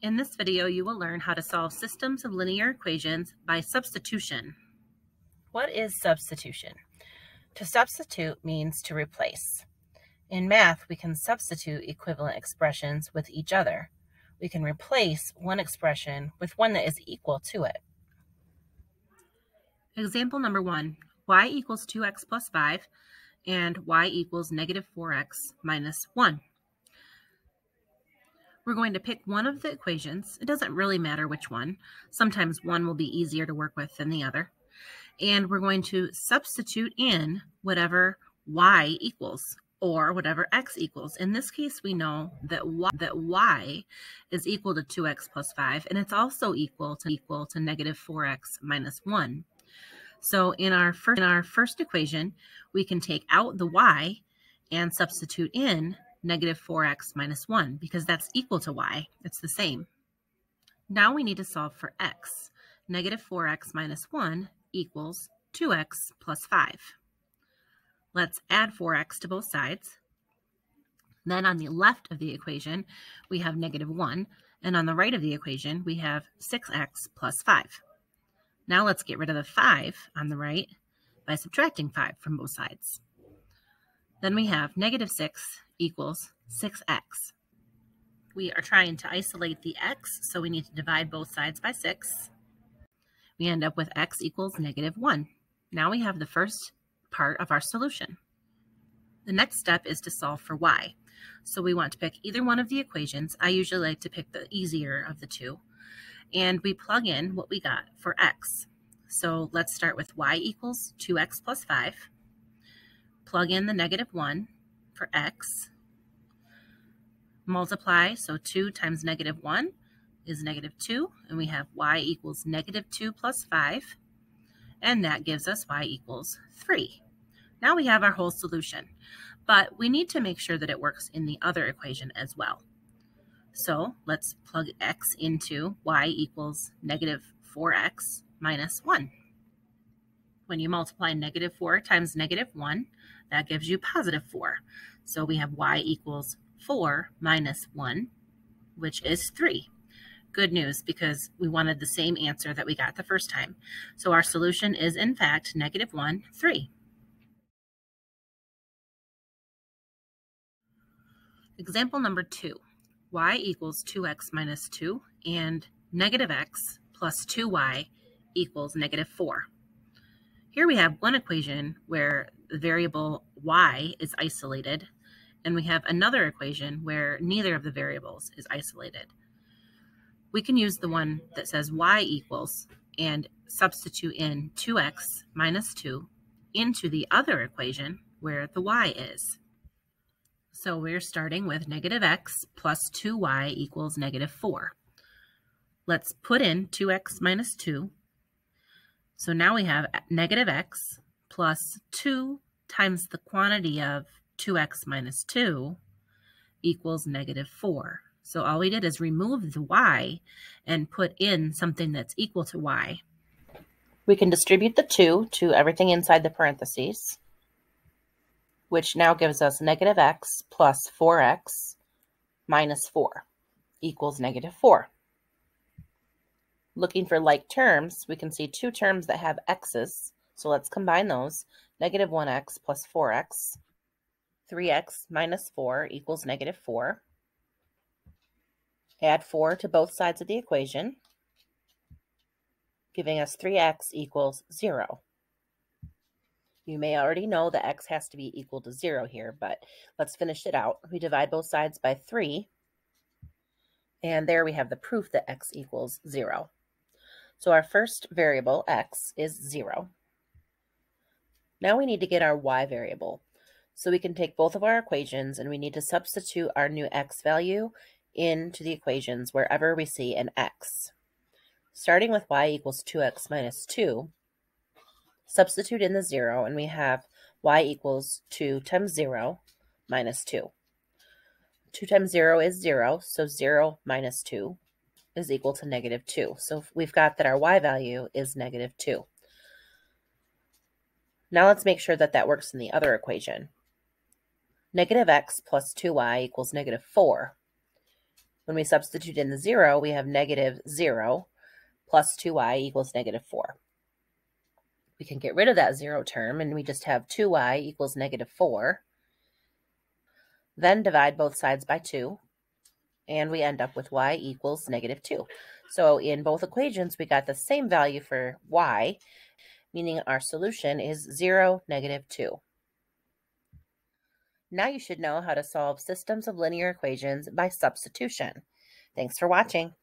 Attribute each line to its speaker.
Speaker 1: In this video, you will learn how to solve systems of linear equations by substitution. What is substitution? To substitute means to replace. In math, we can substitute equivalent expressions with each other. We can replace one expression with one that is equal to it. Example number 1, y equals 2x plus 5 and y equals negative 4x minus 1. We're going to pick one of the equations. It doesn't really matter which one. Sometimes one will be easier to work with than the other. And we're going to substitute in whatever y equals or whatever x equals. In this case, we know that y is equal to 2x plus 5, and it's also equal to negative 4x minus 1. So in our first equation, we can take out the y and substitute in negative 4x minus 1 because that's equal to y. It's the same. Now we need to solve for x. Negative 4x minus 1 equals 2x plus 5. Let's add 4x to both sides. Then on the left of the equation, we have negative 1, and on the right of the equation, we have 6x plus 5. Now let's get rid of the 5 on the right by subtracting 5 from both sides. Then we have negative 6 equals 6x. We are trying to isolate the x, so we need to divide both sides by 6. We end up with x equals negative 1. Now we have the first part of our solution. The next step is to solve for y. So we want to pick either one of the equations. I usually like to pick the easier of the two. And we plug in what we got for x. So let's start with y equals 2x plus 5. Plug in the negative 1 for x. Multiply, so 2 times negative 1 is negative 2, and we have y equals negative 2 plus 5, and that gives us y equals 3. Now we have our whole solution, but we need to make sure that it works in the other equation as well. So let's plug x into y equals negative 4x minus 1. When you multiply negative 4 times negative 1, that gives you positive 4. So we have y equals 4 minus 1, which is 3. Good news, because we wanted the same answer that we got the first time. So our solution is, in fact, negative 1, 3. Example number 2, y equals 2x minus 2 and negative x plus 2y equals negative 4. Here we have one equation where the variable y is isolated, and we have another equation where neither of the variables is isolated. We can use the one that says y equals and substitute in 2x minus 2 into the other equation where the y is. So we're starting with negative x plus 2y equals negative 4. Let's put in 2x minus 2. So now we have negative x plus 2 times the quantity of 2x minus 2 equals negative 4. So all we did is remove the y and put in something that's equal to y. We can distribute the 2 to everything inside the parentheses, which now gives us negative x plus 4x minus 4 equals negative 4. Looking for like terms, we can see two terms that have x's, so let's combine those. Negative 1x plus 4x. 3x minus 4 equals negative 4. Add 4 to both sides of the equation, giving us 3x equals 0. You may already know that x has to be equal to 0 here, but let's finish it out. We divide both sides by 3, and there we have the proof that x equals 0. So our first variable, x, is 0. Now we need to get our y variable. So we can take both of our equations and we need to substitute our new x value into the equations wherever we see an x. Starting with y equals 2x minus 2, substitute in the 0 and we have y equals 2 times 0 minus 2. 2 times 0 is 0, so 0 minus 2 is equal to negative 2. So we've got that our y value is negative 2. Now let's make sure that that works in the other equation. Negative x plus 2y equals negative 4. When we substitute in the 0, we have negative 0 plus 2y equals negative 4. We can get rid of that 0 term, and we just have 2y equals negative 4. Then divide both sides by 2, and we end up with y equals negative 2. So in both equations, we got the same value for y, meaning our solution is 0, negative 2. Now you should know how to solve systems of linear equations by substitution. Thanks for watching.